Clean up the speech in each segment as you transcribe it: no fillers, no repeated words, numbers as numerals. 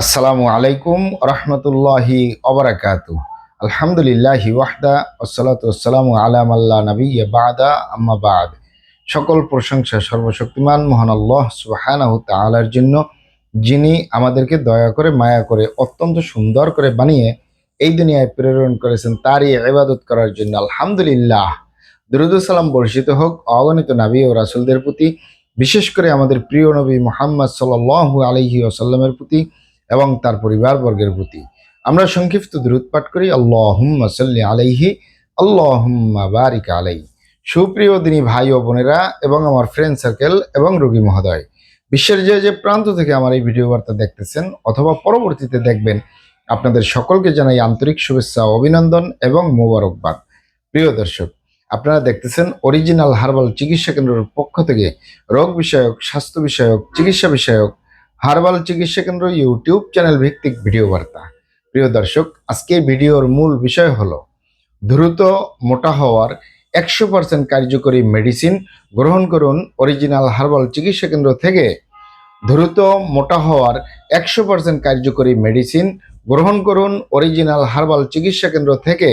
আসসালামু আলাইকুম রহমতুল্লাহি অবরাকাতু। আলহামদুলিল্লাহি ওয়াহদা ওয়াসসালাতু ওয়াসসালামু আলা মাল্লা নাবিয়্যা বা'দা আম্মা বা'দ। সকল প্রশংসা সর্বশক্তিমান মহান আল্লাহ সুবহানাহু তাআলার জন্য, যিনি আমাদেরকে দয়া করে মায়া করে অত্যন্ত সুন্দর করে বানিয়ে এই দুনিয়ায় প্রেরণ করেছেন তারই ইবাদত করার জন্য। আলহামদুলিল্লাহ। দুরূদ ও সালাম বর্ষিত হোক অগণিত নবী ও রাসূলদের প্রতি, বিশেষ করে আমাদের প্রিয় নবী মুহাম্মদ সাল্লাল্লাহু আলাইহি ওয়াসাল্লামের প্রতি এবং তার পরিবারবর্গের প্রতি। আমরা সংক্ষিপ্ত দুরূদ পাঠ করি। আল্লাহুম্মা সাল্লি আলাইহি, আল্লাহুম্মা বারিক আলাইহি। সুপ্রিয় দিনী ভাই ও বোনেরা এবং আমার ফ্রেন্ড সার্কেল এবং রোগী মহোদয়, বিশ্বের যে যে প্রান্ত থেকে আমার এই ভিডিও বার্তা দেখতেছেন অথবা পরবর্তীতে দেখবেন, আপনাদের সকলকে জানাই আন্তরিক শুভেচ্ছা, অভিনন্দন এবং মোবারকবাদ। প্রিয় দর্শক, আপনারা দেখতেছেন অরিজিনাল হার্বাল চিকিৎসা কেন্দ্রের পক্ষ থেকে রোগ বিষয়ক, স্বাস্থ্য বিষয়ক, চিকিৎসা বিষয়ক হার্বাল চিকিৎসা কেন্দ্র ইউটিউব চ্যানেল ভিত্তিক ভিডিও বার্তা। প্রিয় দর্শক, আজকে ভিডিওর মূল বিষয় হলো দ্রুত মোটা হওয়ার 100% কার্যকরী মেডিসিন গ্রহণ করুন অরিজিনাল হার্বাল চিকিৎসা কেন্দ্র থেকে। দ্রুত মোটা হওয়ার 100% কার্যকরী মেডিসিন গ্রহণ করুন অরিজিনাল হার্বাল চিকিৎসা কেন্দ্র থেকে।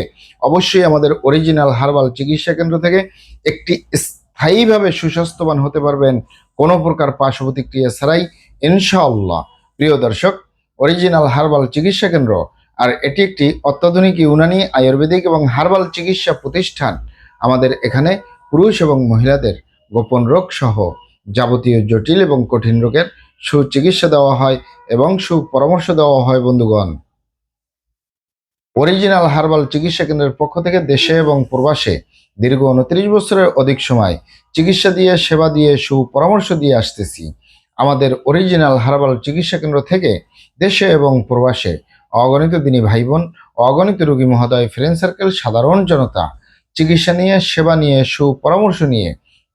অবশ্যই আমাদের অরিজিনাল হার্বাল চিকিৎসা কেন্দ্র থেকে একটি স্থায়ীভাবে সুস্বাস্থ্যবান হতে পারবেন কোনো প্রকার পার্শ্ব প্রতিক্রিয়া ছাড়াই, ইনশাআল্লাহ। প্রিয় দর্শক, অরিজিনাল হার্বাল চিকিৎসা কেন্দ্র আর এটি একটি অত্যাধুনিক ইউনানি, আয়ুর্বেদিক এবং হার্বাল চিকিৎসা প্রতিষ্ঠান। আমাদের এখানে পুরুষ এবং মহিলাদের গোপন রোগ সহ যাবতীয় জটিল এবং কঠিন রোগের সুচিকিৎসা দেওয়া হয় এবং সুপরামর্শ দেওয়া হয়। বন্ধুগণ, অরিজিনাল হার্বাল চিকিৎসা কেন্দ্রের পক্ষ থেকে দেশে এবং প্রবাসে দীর্ঘ 29 বছরের অধিক সময় চিকিৎসা দিয়ে, সেবা দিয়ে, সুপরামর্শ দিয়ে আসতেছি। আমাদের অরিজিনাল হার্বাল চিকিৎসা কেন্দ্র থেকে দেশে এবং প্রবাসে অগণিত দিনী ভাই বোন, অগণিত রোগী মহোদয়, ফ্রেন্ড সার্কেল, সাধারণ জনতা চিকিৎসা নিয়ে, সেবা নিয়ে, সুপরামর্শ নিয়ে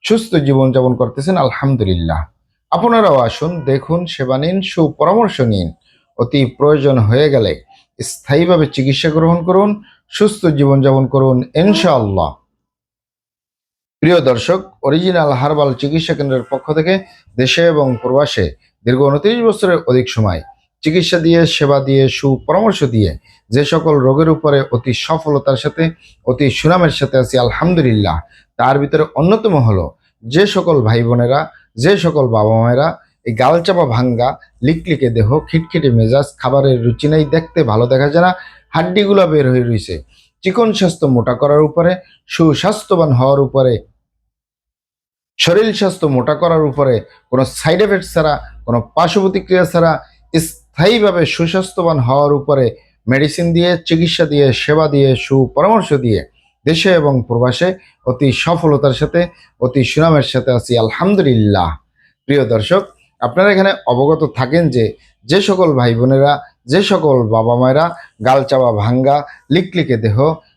সুস্থ জীবনযাপন করতেছেন। আলহামদুলিল্লাহ। আপনারাও আসুন, দেখুন, সেবা নিন, সুপরামর্শ নিন। অতি প্রয়োজন হয়ে গেলে স্থায়ীভাবে চিকিৎসা গ্রহণ করুন, সুস্থ জীবনযাপন করুন, ইনশাআল্লাহ। প্রিয় দর্শক, অরিজিনাল হার্বাল চিকিৎসা কেন্দ্রের পক্ষ থেকে দেশে এবং প্রবাসে দীর্ঘ 29 বছরের অধিক সময় চিকিৎসা দিয়ে, সেবা দিয়ে, সুপরামর্শ দিয়ে যে সকল রোগের উপরে অতি সফলতার সাথে, অতি সুনামের সাথে আছি, আলহামদুলিল্লাহ। তার ভিতরে অন্যতম হলো যে সকল ভাই বোনেরা, যে সকল বাবা মায়েরা এই গালচাপা ভাঙ্গা, লিকলিকে দেহ, খিটখিটে মেজাজ, খাবারের রুচি নেই, দেখতে ভালো দেখা যায় না, হাড্ডিগুলা বের হয়ে রয়েছে, চিকন স্বাস্থ্য মোটা করার উপরে, সুস্বাস্থ্যবান হওয়ার উপরে, শরীর স্বাস্থ্য মোটা করার উপরে, কোনো সাইড এফেক্ট ছাড়া, কোনো পার্শ্ব প্রতিক্রিয়া ছাড়া স্থায়ীভাবে সুস্বাস্থ্যবান হওয়ার উপরে মেডিসিন দিয়ে, চিকিৎসা দিয়ে, সেবা দিয়ে, সুপরামর্শ দিয়ে দেশে এবং প্রবাসে অতি সফলতার সাথে, অতি সুনামের সাথে আছি, আলহামদুলিল্লাহ। প্রিয় দর্শক, আপনারা এখানে অবগত থাকেন যে যে সকল ভাই বোনেরা, যে সকল বাবা মায়েরা গালচাপা ভাঙ্গা, লিকলিকে দেহ,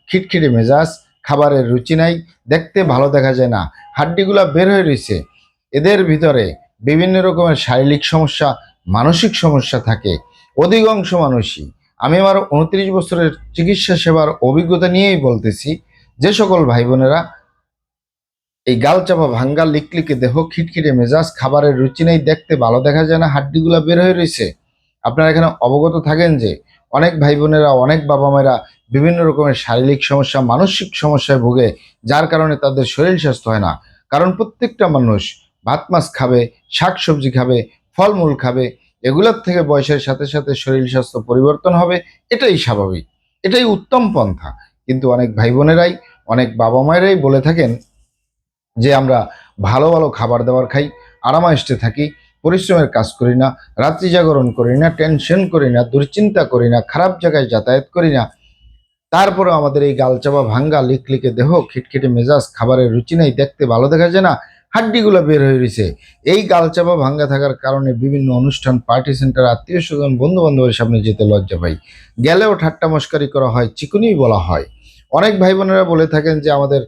খিটখিটে মেজাজ, খাবারের রুচি নাই, দেখতে ভালো দেখা যায় না, হাড্ডিগুলা বের হয়ে রয়েছে, এদের ভিতরে বিভিন্ন রকমের শারীরিক সমস্যা, মানসিক সমস্যা থাকে অধিকাংশ মানুষই। আমি আমার 29 বছরের চিকিৎসা সেবার অভিজ্ঞতা নিয়েই বলতেছি, যে সকল ভাই বোনেরা এই গালচাপা ভাঙ্গা, লিকলিকে দেহ, খিটখিটে মেজাজ, খাবারের রুচি নেই, দেখতে ভালো দেখা যায় না, হাড্ডিগুলা বের হয়ে রয়েছে, আপনারা এখানে অবগত থাকেন যে অনেক ভাই বোনেরা, অনেক বাবা মায়েরা বিভিন্ন রকমের শারীরিক সমস্যা, মানসিক সমস্যায় ভোগে, যার কারণে তাদের শরীর স্বাস্থ্য হয় না। কারণ প্রত্যেকটা মানুষ ভাত মাছ খাবে, শাক সবজি খাবে, ফলমূল খাবে, এগুলোর থেকে বয়সের সাথে সাথে শরীর স্বাস্থ্য পরিবর্তন হবে, এটাই স্বাভাবিক, এটাই উত্তম পন্থা। কিন্তু অনেক ভাই বোনেরাই, অনেক বাবা মায়েরাই বলে থাকেন যে আমরা ভালো ভালো খাবার দাবার খাই, আরামায়েশে থাকি, পরিশ্রমের কাজ করি না, রাত্রি জাগরণ করি না, টেনশন করি না, দুশ্চিন্তা করি না, খারাপ জায়গায় যাতায়াত করি না, তারপরে আমাদের এই গালচাপা ভাঙ্গা, লিকলিকে দেহ, খিটখিটে মেজাজ, খাবারের রুচি নেই, দেখতে ভালো দেখা যায় না, হাড্ডিগুলো বের হয়ে রয়েছে। এই গালচাপা ভাঙ্গা থাকার কারণে বিভিন্ন অনুষ্ঠান, পার্টি সেন্টার, আত্মীয় স্বজন, বন্ধু বান্ধবের সামনে যেতে লজ্জা পাই, গেলেও ঠাট্টা মস্কারি করা হয়, চিকুনি বলা হয়। অনেক ভাই বোনেরা বলে থাকেন যে আমাদের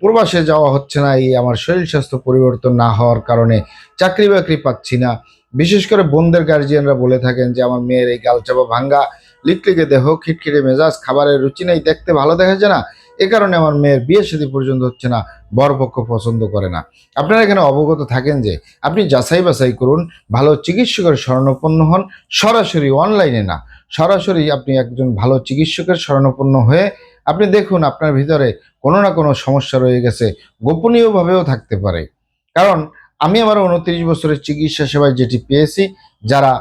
প্রবাসে যাওয়া হচ্ছে না, এই আমার শরীর স্বাস্থ্য পরিবর্তন না হওয়ার কারণে, চাকরি বাকরি পাচ্ছি না। বিশেষ করে বোনদের গার্জিয়ানরা বলে থাকেন যে আমার মেয়ের এই গালচাপা ভাঙ্গা, লিকলিকে দেহ, খিটখিটে মেজাজ, খাবারের রুচি নেই, দেখতে ভালো দেখা যায় না, এ কারণে আমার মেয়ের বিয়ে শাদী পর্যন্ত হচ্ছে না, বরপক্ষ পছন্দ করে না। আপনারা এখানে অবগত থাকেন যে আপনি যাচাই বাছাই করুন, ভালো চিকিৎসকের শরণাপন্ন হন, সরাসরি অনলাইনে না, সরাসরি আপনি একজন ভালো চিকিৎসকের শরণাপন্ন হয়ে আপনি দেখুন আপনার ভিতরে কোনো না কোনো সমস্যা রয়ে গেছে, গোপনীয়ভাবেও থাকতে পারে। কারণ আমি আমার 29 বছরের চিকিৎসা সেবায় যেটি পেয়েছি, যারা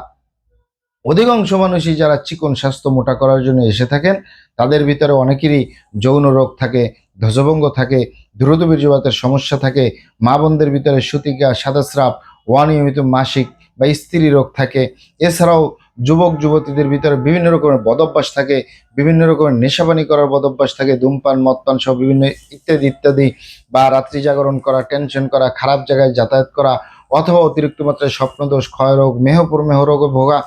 অধিকাংশ মানুষই যারা চিকন স্বাস্থ্য মোটা করার জন্য এসে থাকেন, তাদের ভিতরে অনেকেরই যৌন রোগ থাকে, ধ্বজভঙ্গ থাকে, দ্রুত বীর্যপাতের সমস্যা থাকে, মা বোনদের ভিতরে সূতিকা, সাদাস্রাব, অনিয়মিত মাসিক বা স্ত্রী রোগ থাকে। এছাড়াও যুবক যুবতীদের ভিতরে বিভিন্ন রকমের বদভ্যাস থাকে, বিভিন্ন রকমের নেশাপানি করার বদভ্যাস থাকে, ধূমপান, মদপান সহ বিভিন্ন ইত্যাদি ইত্যাদি, বা রাত্রি জাগরণ করা, টেনশন করা, খারাপ জায়গায় যাতায়াত করা, অথবা অতিরিক্ত মাত্রায় স্বপ্নদোষ, ক্ষয়রোগ, মেহ রোগে ভোগা,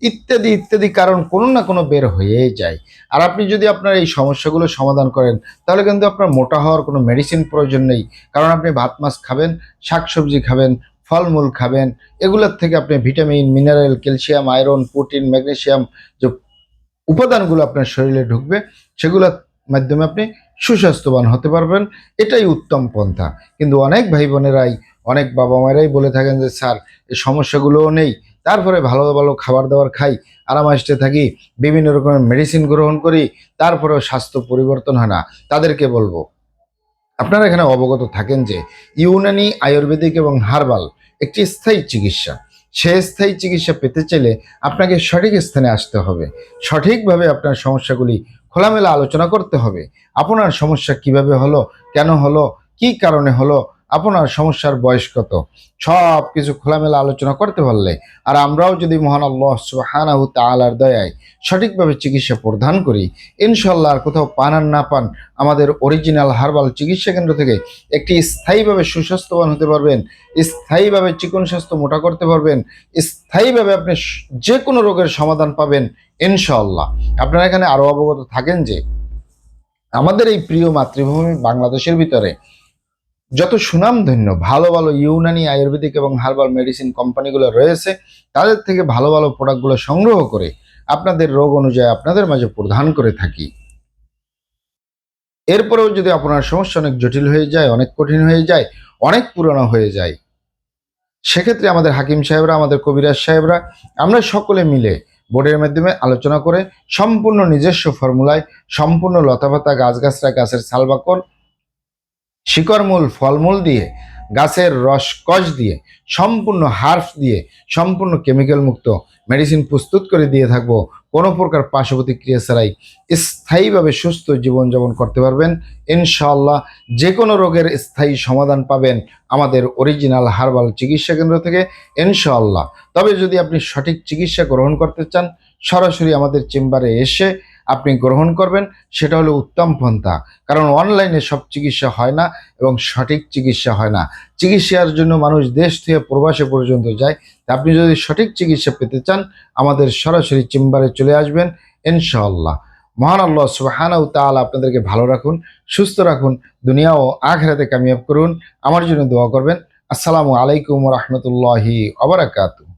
ইত্যাদি ইত্যাদি কারণ কোনো না কোনো বের হয়েই যায়। আর আপনি যদি আপনার এই সমস্যাগুলো সমাধান করেন, তাহলে কিন্তু আপনার মোটা হওয়ার কোনো মেডিসিন প্রয়োজন নেই। কারণ আপনি ভাত মাছ খাবেন, শাকসবজি খাবেন, ফলমূল খাবেন, এগুলোর থেকে আপনি vitamin, mineral, calcium, iron, protein, magnesium যে উপাদানগুলো আপনার শরীরে ঢুকবে, সেগুলোর মাধ্যমে আপনি সুস্বাস্থ্যবান হতে পারবেন। এটাই উত্তম পন্থা। কিন্তু অনেক ভাই বোনেরাই, অনেক বাবা মায়েরাই বলে থাকেন যে স্যার এই সমস্যাগুলোও নেই, তারপরে ভালো ভালো খাবার দাবার খাই, আরামাইস্টে থাকি, বিভিন্ন রকমের মেডিসিন গ্রহণ করি, তারপরেও স্বাস্থ্য পরিবর্তন হয় না। তাদেরকে বলবো আপনারা এখানে অবগত থাকেন যে ইউনানি, আয়ুর্বেদিক এবং হার্বাল একটি স্থায়ী চিকিৎসা। সে স্থায়ী চিকিৎসা পেতে চাইলে আপনাকে সঠিক স্থানে আসতে হবে, সঠিকভাবে আপনার সমস্যাগুলি খোলামেলা আলোচনা করতে হবে। আপনার সমস্যা কিভাবে হলো, কেন হলো, কি কারণে হলো, আপনার সমস্যার বয়স কত, সব কিছু খোলামেলা আলোচনা করতে পারলে, আর আমরাও যদি মহান আল্লাহ সুবহানাহু তাআলার দয়ায় সঠিকভাবে চিকিৎসা প্রদান করি, ইনশাল্লাহ আর কোথাও পান আর না পান, আমাদের অরিজিনাল হার্বাল চিকিৎসা কেন্দ্র থেকে একটি স্থায়ীভাবে সুস্বাস্থ্যবান হতে পারবেন, স্থায়ীভাবে চিকন স্বাস্থ্য মোটা করতে পারবেন, স্থায়ীভাবে আপনি যে কোনো রোগের সমাধান পাবেন ইনশাআল্লাহ। আপনারা এখানে আরো অবগত থাকেন যে আমাদের এই প্রিয় মাতৃভূমি বাংলাদেশের ভিতরে যত সুনামধন্য ভালো ভালো ইউনানি, আয়ুর্বেদিক এবং হার্বাল মেডিসিন কোম্পানিগুলো রয়েছে, তাদের থেকে ভালো ভালো প্রোডাক্টগুলো সংগ্রহ করে আপনাদের রোগ অনুযায়ী আপনাদের মাঝে প্রদান করে থাকি। এরপরেও যদি আপনার সমস্যা অনেক জটিল হয়ে যায়, অনেক কঠিন হয়ে যায়, অনেক পুরনো হয়ে যায়, সেক্ষেত্রে আমাদের হাকিম সাহেবরা, আমাদের কবিরাজ সাহেবরা, আমরা সকলে মিলে বোর্ডের মাধ্যমে আলোচনা করে সম্পূর্ণ নিজস্ব ফর্মুলায়, সম্পূর্ণ লতাপাতা, গাছগাছরা, গাছের ছালবাকল, শিকড়মূল, ফলমূল দিয়ে, গাছের রস কষ দিয়ে, সম্পূর্ণ হার্বস দিয়ে, সম্পূর্ণ কেমিক্যাল মুক্ত মেডিসিন প্রস্তুত করে দিয়ে থাকবো। কোনো প্রকার পার্শ্ব প্রতিক্রিয়া ছাড়াই স্থায়ীভাবে সুস্থ জীবনযাপন করতে পারবেন ইনশাআল্লাহ। যে কোনো রোগের স্থায়ী সমাধান পাবেন আমাদের অরিজিনাল হার্বাল চিকিৎসা কেন্দ্র থেকে ইনশাআল্লাহ। তবে যদি আপনি সঠিক চিকিৎসা গ্রহণ করতে চান, সরাসরি আমাদের চেম্বারে এসে আপনি গ্রহণ করবেন, সেটা হলো উত্তম পন্থা। কারণ অনলাইনে সব চিকিৎসা হয় না এবং সঠিক চিকিৎসা হয় না। চিকিৎসার জন্য মানুষ দেশ থেকে প্রবাসে পর্যন্ত যায়। তা আপনি যদি সঠিক চিকিৎসা পেতে চান, আমাদের সরাসরি চেম্বারে চলে আসবেন ইনশাআল্লাহ। মহান আল্লাহ সুবহানাহু তাআলা আপনাদেরকে ভালো রাখুন, সুস্থ রাখুন, দুনিয়া ও আখিরাতে কামিয়াব করুন। আমার জন্য দোয়া করবেন। আসসালামু আলাইকুম ওয়া রাহমাতুল্লাহি ওয়া বারাকাতুহু।